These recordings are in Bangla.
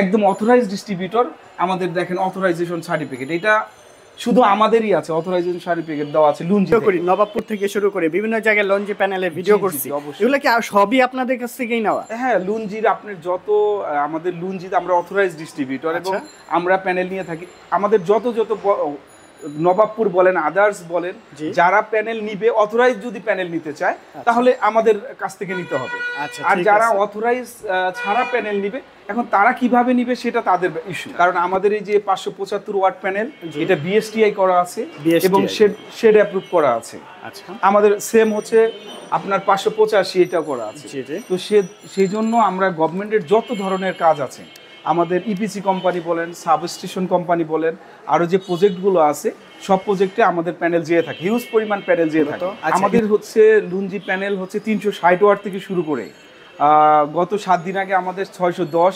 একদম অথরাইজড ডিস্ট্রিবিউটর। আমাদের দেখেন অথরাইজেশন সার্টিফিকেট, এটা শুধু আমাদেরই আছে, অথরাইজেশন সার্টিফিকেট দেওয়া আছে লুঞ্জি করি নবাবপুর থেকে শুরু করে বিভিন্ন জায়গায় লঞ্জি প্যানেলের ভিডিও করছি, এগুলো কি সবই আপনাদের কাছ থেকেই নেওয়া? হ্যাঁ, লুঞ্জির আপনার যত আমাদের লুঞ্জিতে আমরা অথরাইজড ডিস্ট্রিবিউটর এবং আমরা প্যানেল নিয়ে থাকি। আমাদের যত নবাবপুর বলেন, আদার্স বলেন, যারা প্যানেল নিবে, অথরাইজ যদি প্যানেল নিতে চায় তাহলে আমাদের কাছ থেকে নিতে হবে। আর যারা অথরাইজ ছাড়া প্যানেল নিবে, এখন তারা কিভাবে নিবে সেটা তাদের ইস্যু। কারণ আমাদের এই যে 575 ওয়াট প্যানেল, এটা বিএসটিআই করা আছে এবং শেড অ্যাপ্রুভ করা আছে। আমাদের সেম হচ্ছে আপনার 585 এটাও করা আছে। তো সেই জন্য আমরা গভর্নমেন্টের যত ধরনের কাজ আছে, আমাদের ইপিসি কোম্পানি বলেন, সাবস্টেশন কোম্পানি বলেন, আরো যে প্রজেক্টগুলো আছে সব প্রজেক্টে আমাদের প্যানেল যেয়ে থাকে, হিউজ পরিমাণ প্যানেল যেয়ে থাকে। আমাদের হচ্ছে লুঞ্জি প্যানেল হচ্ছে 360 ওয়াট থেকে শুরু করে গত 7 দিন আগে আমাদের 610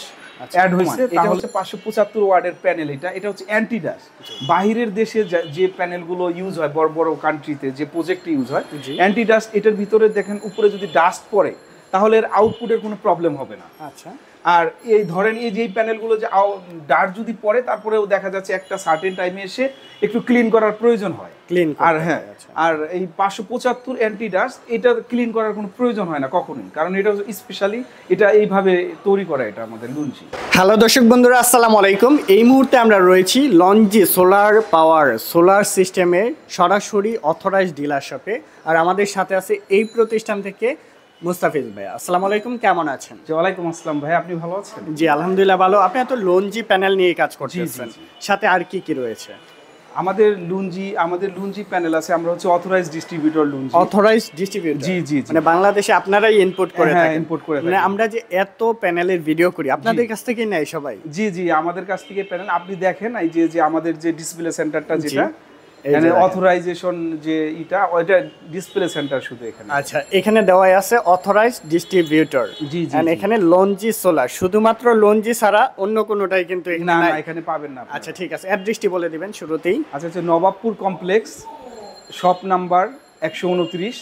অ্যাড হয়েছে। এটা হচ্ছে 575 ওয়াটের প্যানেল। এটা হচ্ছে অ্যান্টি ডাস্ট। বাহিরের দেশে যে প্যানেলগুলো ইউজ হয় বড় বড় কান্ট্রিতে, যে প্রজেক্টে ইউজ হয় অ্যান্টি ডাস্ট, এটার ভিতরে দেখেন উপরে যদি ডাস্ট পড়ে তাহলে এর আউটপুটের কোনো প্রবলেম হবে না। আচ্ছা, আর এই ধরেন এই যে প্যানেলগুলো যে ডার্ট যদি পড়ে তারপরেও দেখা যাচ্ছে একটা সার্টেন টাইমে এসে একটু ক্লিন করার প্রয়োজন হয়। আর হ্যাঁ, আর এই 575 অ্যান্টি ডাস্ট এটা ক্লিন করার কোনো প্রয়োজন হয় না কখনোই, কারণ এটা স্পেশালি এটা এইভাবে তৈরি করা, এটা আমাদের লুঞ্জি। হ্যালো দর্শক বন্ধুরা, আসসালামু আলাইকুম। এই মুহূর্তে আমরা রয়েছি লঞ্জি সোলার পাওয়ার সোলার সিস্টেমের সরাসরি অথরাইজড ডিলারশিপে, আর আমাদের সাথে আছে এই প্রতিষ্ঠান থেকে মুস্তাফিজ ভাই। আসসালামু আলাইকুম, কেমন আছেন? জি, ওয়ালাইকুম আসসালাম ভাই, আপনি ভালো আছেন? জি আলহামদুলিল্লাহ ভালো। আপনি এত লঞ্জি প্যানেল নিয়ে কাজ করতেছেন, সাথে আর কি কি রয়েছে? আমাদের লুঞ্জি প্যানেল আছে। আমরা হচ্ছে অথরাইজড ডিস্ট্রিবিউটর লুঞ্জি। Authorised distributor? জি জি, মানে বাংলাদেশে আপনারাই ইনপুট করে থাকেন? হ্যাঁ, ইনপুট করে থাকেন। মানে আমরা যে এত প্যানেলের ভিডিও করি আপনাদের কাছ থেকে নেয় সবাই? জি জি, আমাদের কাছ থেকে প্যানেল। আপনি দেখেন এই যে আমাদের যে ডিসপ্লে সেন্টারটা, যেটা এখানে অথরাইজেশন যে ওইটা ডিসপ্লে সেন্টার শুধু এখানে। আচ্ছা, এখানে দেওয়াই আছে অথরাইজড ডিস্ট্রিবিউটর। জি জি, এখানে লঞ্জি সোলার, শুধুমাত্র লঞ্জি ছাড়া অন্য কোনোটাই কিন্তু এখানে না, নাই? এখানে পাবেন না। আচ্ছা ঠিক আছে, অ্যাড্রেসটি বলে দিবেন শুরুতেই। আচ্ছা, Nawabpur complex, shop number 129,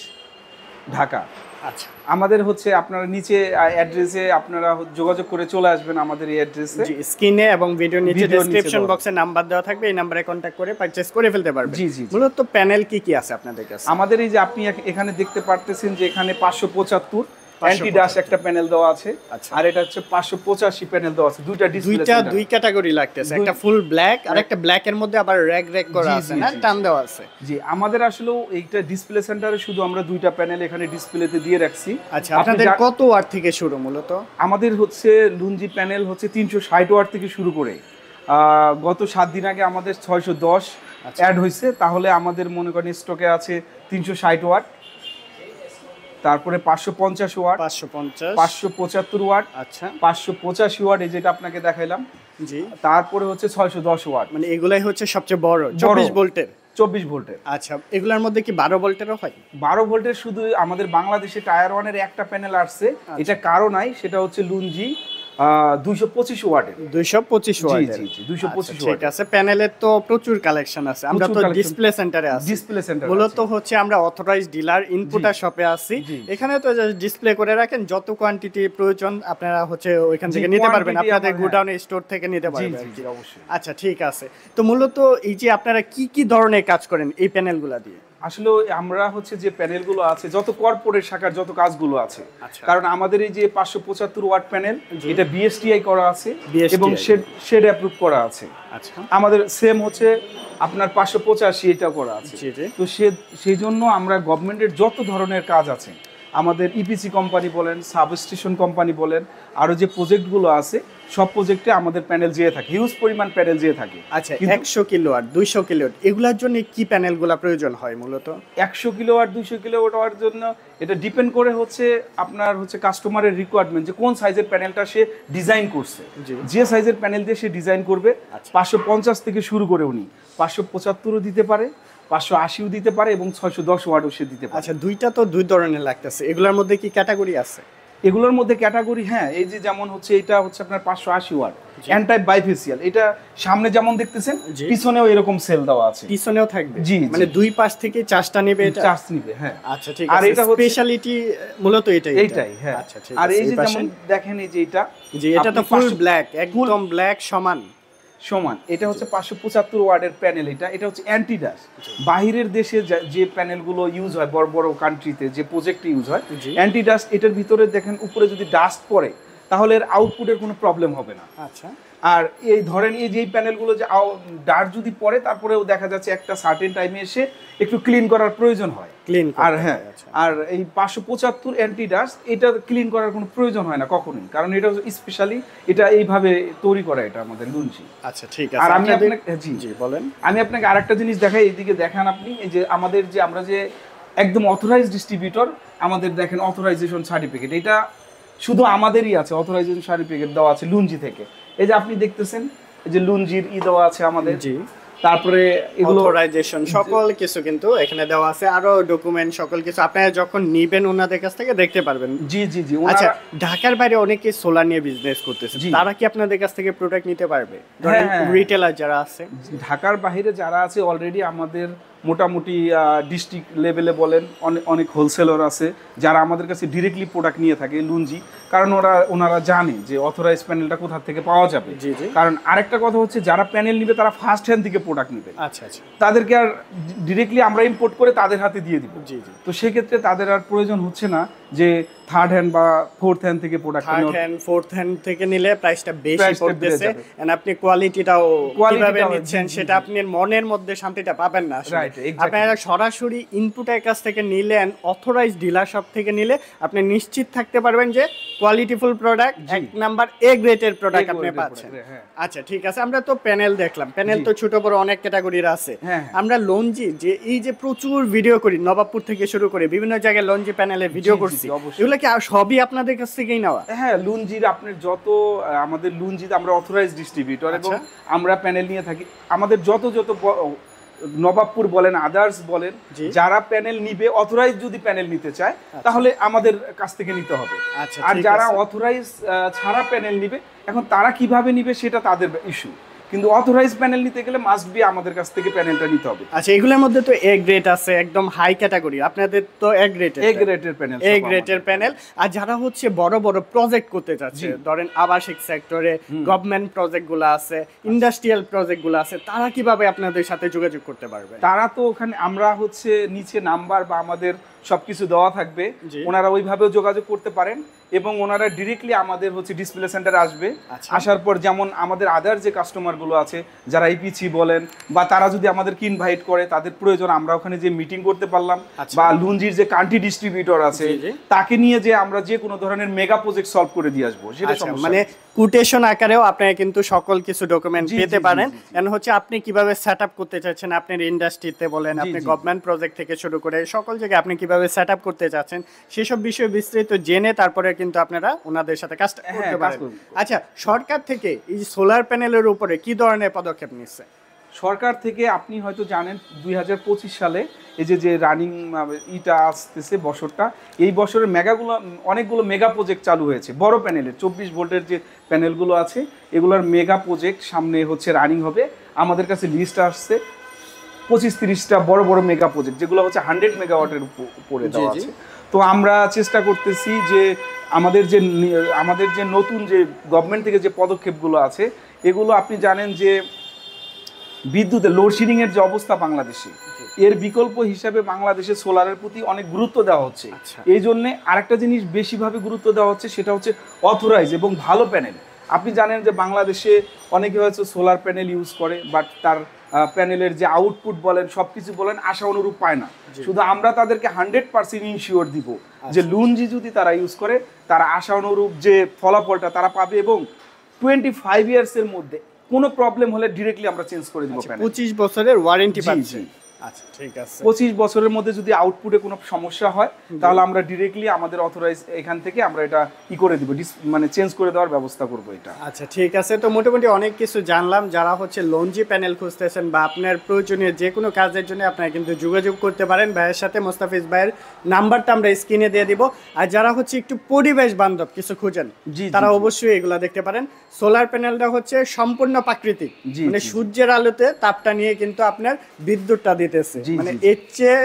Dhaka. আচ্ছা, আমাদের হচ্ছে আপনারা নিচে অ্যাড্রেসে আপনারা যোগাযোগ করে চলে আসবেন আমাদের এই অ্যাড্রেসে। জি, স্ক্রিনে এবং ভিডিও নিচে ডেসক্রিপশন বক্সে নাম্বার দেওয়া থাকবে, এই নম্বরে কন্টাক্ট করে পারচেজ করে ফেলতে পারবেন। জি জি। মূলত প্যানেল কি কি আছে আপনাদের কাছে? আমাদের এই যে আপনি এখানে দেখতে পারতেছেন যে এখানে 575 অ্যান্টি ডাস্ট একটা প্যানেল দেওয়া আছে, আর এটা হচ্ছে 585 প্যানেল দেওয়া আছে। দুই ক্যাটাগরি লাগতেছে, একটা ফুল ব্ল্যাক আর একটা ব্ল্যাক এর মধ্যে আবার রেক করা আছে না, টান দেওয়া আছে। জি, আমাদের আসলে এইটা ডিসপ্লে সেন্টারে শুধু আমরা দুইটা প্যানেল এখানে ডিসপ্লেতে দিয়ে রাখছি। আচ্ছা, আপনাদের কত ওয়াট থেকে শুরু? মূলত আমাদের হচ্ছে লুঞ্জি প্যানেল হচ্ছে 360 ওয়াট থেকে শুরু করে গত 7 দিন আগে আমাদের 610 অ্যাড হয়েছে। তাহলে আমাদের মনে করেন স্টকে আছে 360 ওয়াট, তারপরে 550 ওয়াট, 575 ওয়াট, আচ্ছা 585 ওয়াট, এই যেটা আপনাকে দেখাইলাম। জি, তারপরে হচ্ছে 610 ওয়াট। মানে এগুলাই হচ্ছে সবচেয়ে বড় 24 ভোল্টের? 24 ভোল্টের। আচ্ছা, এগুলোর মধ্যে কি 12 ভোল্টেরও হয়? 12 ভোল্টের শুধু আমাদের বাংলাদেশে টায়ার ওয়ানের একটা প্যানেল আসছে, এটা কারো নাই, সেটা হচ্ছে লুঞ্জি 225 ওয়াটের। 225 ওয়াটের? জি জি, 225 ওয়াট। ঠিক আছে, প্যানেলের তো প্রচুর কালেকশন আছে। আমরা তো ডিসপ্লে সেন্টারে আছি। ডিসপ্লে সেন্টার মূলত হচ্ছে আমরা অথরাইজড ডিলার ইনপুটার শপে আছি। এখানে তো ডিসপ্লে করে রাখেন, যত কোয়ান্টিটি প্রয়োজন আপনারা হচ্ছে ওইখান থেকে নিতে পারবেন, আপনাদের গোডাউন স্টোর থেকে নিতে পারবেন। জি অবশ্যই। আচ্ছা ঠিক আছে, তো মূলত এই যে আপনারা কি কি ধরনের কাজ করেন এই প্যানেলগুলো দিয়ে? আসলে আমরা হচ্ছে যে প্যানেলগুলো আছে, যত কর্পোরেট শাখার যত কাজগুলো আছে, কারণ আমাদের এই যে 575 ওয়াট প্যানেল, এটা বিএসটিআই করা আছে এবং শেড অ্যাপ্রুভ করা আছে। আচ্ছা, আমাদের সেম হচ্ছে আপনার 585 এটাও করা আছে। তো সেই জন্য আমরা গভর্নমেন্টের যত ধরনের কাজ আছে, আমাদের ইপিসি কোম্পানি বলেন, সাবস্টেশন কোম্পানি বলেন, আরো যে প্রজেক্টগুলো আছে সব প্রজেক্টে আমাদের প্যানেল যেয়ে থাকে, হিউজ পরিমাণ প্যানেল যেয়ে থাকে। আচ্ছা, 100 কিলোওয়াট 200 কিলোওয়াট এগুলোর জন্য কি প্যানেলগুলো প্রয়োজন হয়? মূলত 100 কিলোওয়াট 200 কিলোওয়াট হওয়ার জন্য এটা ডিপেন্ড করে হচ্ছে আপনার হচ্ছে কাস্টমারের রিকোয়ারমেন্ট, যে কোন সাইজের প্যানেলটা সে ডিজাইন করছে। যে সাইজের প্যানেল দিয়ে সে ডিজাইন করবে, 550 থেকে শুরু করে উনি 575ও দিতে পারে, 580ও দিতে পারে এবং 610 ওয়াটও সে দিতে পারে। আচ্ছা, দুইটা তো দুই ধরনের লাগতেছে, এগুলোর মধ্যে কি ক্যাটাগরি আছে? এগুলোর মধ্যে ক্যাটাগরি, হ্যাঁ, এই যে যেমন হচ্ছে এটা হচ্ছে আপনার 580 ওয়াট অ্যান্টাই বাইফেসিয়াল, এটা সামনে যেমন দেখতেছেন পিছনেও এরকম সেল দেওয়া আছে, পিছনেও থাকবে, জি, মানে দুই পাশ থেকে চার্জটা নেবে, এটা চার্জ নেবে, হ্যাঁ। আচ্ছা ঠিক আছে, আর এটা স্পেশালিটি মূলত এটাই, হ্যাঁ। আচ্ছা ঠিক আছে। আর এই যে যেমন দেখেন এই যে এটা তো ফুল ব্ল্যাক, একদম ব্ল্যাক সমান। এটা হচ্ছে 575 ওয়াটের প্যানেল, এটা হচ্ছে অ্যান্টি ডাস্ট। বাহিরের দেশে যে প্যানেলগুলো ইউজ হয় বড় বড় কান্ট্রিতে, যে প্রজেক্টে ইউজ হয় অ্যান্টি ডাস্ট, এটার ভিতরে দেখেন উপরে যদি ডাস্ট পড়ে তাহলে এর আউটপুটের কোনো প্রবলেম হবে না। আচ্ছা, আর এই ধরেন এই যে প্যানেলগুলো যে ডাস্ট যদি পড়ে তারপরেও দেখা যাচ্ছে একটা সার্টেন টাইমে এসে একটু ক্লিন করার প্রয়োজন হয়, আর হ্যাঁ, আর এই 575 অ্যান্টি ডাস্ট এটা ক্লিন করার কোনো প্রয়োজন হয় না কখনোই, কারণ এটা স্পেশালি এটা এইভাবে তৈরি করা, এটা আমাদের লুঞ্জি। আচ্ছা ঠিক আছে। আর আমি আপনাকে জি বলেন, আমি আপনাকে আরেকটা জিনিস দেখাই, এইদিকে দেখান আপনি, এই যে আমাদের যে আমরা যে একদম অথরাইজড ডিস্ট্রিবিউটর, আমাদের দেখেন অথরাইজেশন সার্টিফিকেট, এটা শুধু আমাদেরই আছে, অথরাইজেশন সার্টিফিকেট দেওয়া আছে লুঞ্জি থেকে। এই যে আপনি দেখতেছেন এই যে লুঞ্জির দেওয়া আছে আমাদের, জি, তারপরে এগুলো অথরাইজেশন সকল কিছু কিন্তু এখানে দেওয়া আছে, আরো ডকুমেন্ট সকল কিছু আপনারা যখন নিবেন ওনাদের কাছ থেকে দেখতে পারবেন। জি জি জি। আচ্ছা, ঢাকার বাইরে অনেকে সোলার নিয়ে বিজনেস করতেছে, তারা কি আপনাদের কাছ থেকে প্রোডাক্ট নিতে পারবে? রিটেলার যারা আছে ঢাকার বাইরে যারা আছে, অলরেডি আমাদের মোটামুটি ডিস্ট্রিক্ট লেভেলে বলেন অনেক হোলসেলার আছে যারা আমাদের কাছে ডিরেক্টলি প্রোডাক্ট নিয়ে থাকে লুঞ্জি, কারণ ওনারা জানে যে অথরাইজ প্যানেলটা কোথা থেকে পাওয়া যাবে। কারণ আরেকটা কথা হচ্ছে, যারা প্যানেল নিবে তারা ফার্স্ট হ্যান্ড থেকে প্রোডাক্ট নেবে, আচ্ছা আচ্ছা, তাদেরকে আর ডিরেক্টলি আমরা ইম্পোর্ট করে তাদের হাতে দিয়ে দিব। তো সেক্ষেত্রে তাদের আর প্রয়োজন হচ্ছে না যে থার্ড হ্যান্ড বা ফোর্থ হ্যান্ড থেকে প্রোডাক্ট ফোর্থ হ্যান্ড থেকে নিলে প্রাইসটা বেশি পড়তেছে, এন্ড আপনি কোয়ালিটিটাও কিভাবে নিচ্ছেন সেটা আপনি মনের মধ্যে শান্তিটা পাবেন না। আপনারা সরাসরি ইনপুটের কাছ থেকে নিলেন, অথরাইজড ডিলার শপ থেকে নিলে আপনি নিশ্চিত থাকতে পারবেন যে কোয়ালিটিফুল প্রোডাক্ট, এক নাম্বার এ গ্রেডের প্রোডাক্ট আপনি পাচ্ছেন। আচ্ছা ঠিক আছে, আমরা তো প্যানেল দেখলাম, প্যানেল তো ছোট বড় অনেক ক্যাটাগরির আছে। আমরা লঞ্জি যে এই যে প্রচুর ভিডিও করি, নবাবপুর থেকে শুরু করে বিভিন্ন জায়গায় লঞ্জি প্যানেলে ভিডিও করছি, এগুলো কি সবই আপনাদের কাছ থেকেই নেওয়া? হ্যাঁ, লুঞ্জির আপনার যত আমাদের লুঞ্জিতে আমরা অথরাইজড ডিস্ট্রিবিউটর এবং আমরা প্যানেল নিয়ে থাকি, আমাদের যত নবাবপুর বলেন, আদার্স বলেন, যারা প্যানেল নিবে, অথরাইজ যদি প্যানেল নিতে চায় তাহলে আমাদের কাছ থেকে নিতে হবে। আর যারা অথরাইজ ছাড়া প্যানেল নিবে, এখন তারা কিভাবে নিবে সেটা তাদের ইস্যু, কিন্তু অথরাইজ প্যানেল নিতে গেলে মাস্ট বি আমাদের কাছ থেকে প্যানেলটা নিতে হবে। আচ্ছা, এগুলোর মধ্যে তো এ গ্রেড আছে, একদম হাই ক্যাটাগরি, আপনাদের তো এ গ্রেডের প্যানেল। আর যারা হচ্ছে বড় বড় প্রজেক্ট করতে চাচ্ছে, ধরেন আবাসিক সেক্টরে গভর্নমেন্ট প্রজেক্টগুলো আছে, ইন্ডাস্ট্রিয়াল প্রজেক্টগুলো আছে, তারা কিভাবে আপনাদের সাথে যোগাযোগ করতে পারবে? তারা তো ওখানে আমরা হচ্ছে নিচে নাম্বার বা আমাদের সবকিছু দেওয়া থাকবে, ওনারা ওইভাবেও যোগাযোগ করতে পারেন এবং ওনারা ডিরেক্টলি আমাদের হচ্ছে ডিসপ্লে সেন্টারে আসবে। আসার পর যেমন আমাদের আদার যে কাস্টমারগুলো আছে যারা ইপিসি বলেন, বা তারা যদি আমাদেরকে ইনভাইট করে, তাদের প্রয়োজন আমরা ওখানে যে মিটিং করতে পারলাম, বা লুঞ্জির যে কান্ট্রি ডিস্ট্রিবিউটর আছে তাকে নিয়ে যে আমরা যে কোনো ধরনের মেগা প্রজেক্ট সলভ করে দিয়ে আসবো, সেটা মানে কোটেশন আকারেও আপনারা কিন্তু সকল কিছু ডকুমেন্ট পেতে পারেন। এন্ড হচ্ছে আপনি কিভাবে সেটআপ করতে চাচ্ছেন, আপনার ইন্ডাস্ট্রিতে বলেন, আপনি গভর্নমেন্ট প্রজেক্ট থেকে শুরু করে সকল জায়গায় আপনি কিভাবে সেটআপ করতে চাচ্ছেন সেসব বিষয়ে বিস্তারিত জেনে তারপরে কিন্তু আপনারা ওনাদের সাথে কাজ করতে পারেন। আচ্ছা, সরকার থেকে এই সোলার প্যানেলের উপরে কি ধরনের পদক্ষেপ নিচ্ছে? সরকার থেকে আপনি হয়তো জানেন 2025 সালে এই যে রানিং ইটা আসতেছে বছরটা, এই বছরের অনেকগুলো মেগা প্রজেক্ট চালু হয়েছে বড় প্যানেলের, 24 ভোল্টের যে প্যানেলগুলো আছে এগুলোর মেগা প্রজেক্ট সামনে হচ্ছে রানিং হবে। আমাদের কাছে লিস্ট আসছে 25-30টা বড় বড় মেগা প্রজেক্ট, যেগুলো হচ্ছে 100 মেগাওয়াটের উপরে দেওয়া আছে। তো আমরা চেষ্টা করতেছি যে আমাদের যে নতুন যে গভর্নমেন্ট থেকে যে পদক্ষেপগুলো আছে, এগুলো আপনি জানেন যে বিদ্যুতের লোডশেডিং এর যে অবস্থা বাংলাদেশে, এর বিকল্প হিসাবে বাংলাদেশে সোলারের প্রতি অনেক গুরুত্ব দেওয়া হচ্ছে। এই জন্যে আরেকটা জিনিস বেশিভাবে গুরুত্ব দেওয়া হচ্ছে, সেটা হচ্ছে অথরাইজ এবং ভালো প্যানেল। আপনি জানেন যে বাংলাদেশে অনেকে হয়তো সোলার প্যানেল ইউজ করে, বাট তার প্যানেলের যে আউটপুট বলেন, সবকিছু বলেন, আশা অনুরূপ পায় না। শুধু আমরা তাদেরকে 100% ইনশিওর দিব যে লুঞ্জি যদি তারা ইউজ করে, তারা আশা অনুরূপ যে ফলাফলটা তারা পাবে, এবং 25 ইয়ার্সের মধ্যে কোনো প্রবলেম হলে ডিরেক্টলি আমরা চেঞ্জ করে দিব। 25 বছরের ওয়ারেন্টি পাচ্ছি। আচ্ছা ঠিক আছে। 25 বছরের মধ্যে যদি আউটপুটে কোনো সমস্যা হয় তাহলে আমরা ডিরেক্টলি আমাদের অথরাইজ এখান থেকে আমরা এটা করে দিব, মানে চেঞ্জ করে দেওয়ার ব্যবস্থা করব এটা। আচ্ছা ঠিক আছে, তো মোটামুটি অনেক কিছু জানলাম। যারা হচ্ছে লঞ্জি প্যানেল খুঁজতেছেন বা আপনার প্রয়োজনীয় যে কোনো কাজের জন্য আপনারা কিন্তু যোগাযোগ করতে পারেন ভাইয়ের সাথে। মোস্তাফিজ ভাইয়ের নাম্বারটা আমরা স্ক্রিনে দিয়ে দিব। আর যারা হচ্ছে একটু পরিবেশ বান্ধব কিছু খুঁজেন তারা অবশ্যই এগুলা দেখতে পারেন। সোলার প্যানেলটা হচ্ছে সম্পূর্ণ প্রাকৃতিক, মানে সূর্যের আলোতে তাপটা নিয়ে কিন্তু আপনার বিদ্যুৎটা দিতেছে, মানে এর চেয়ে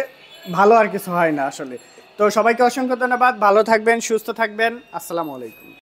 ভালো আর কিছু হয় না আসলে। তো সবাইকে অসংখ্য ধন্যবাদ, ভালো থাকবেন, সুস্থ থাকবেন, আসসালামু আলাইকুম।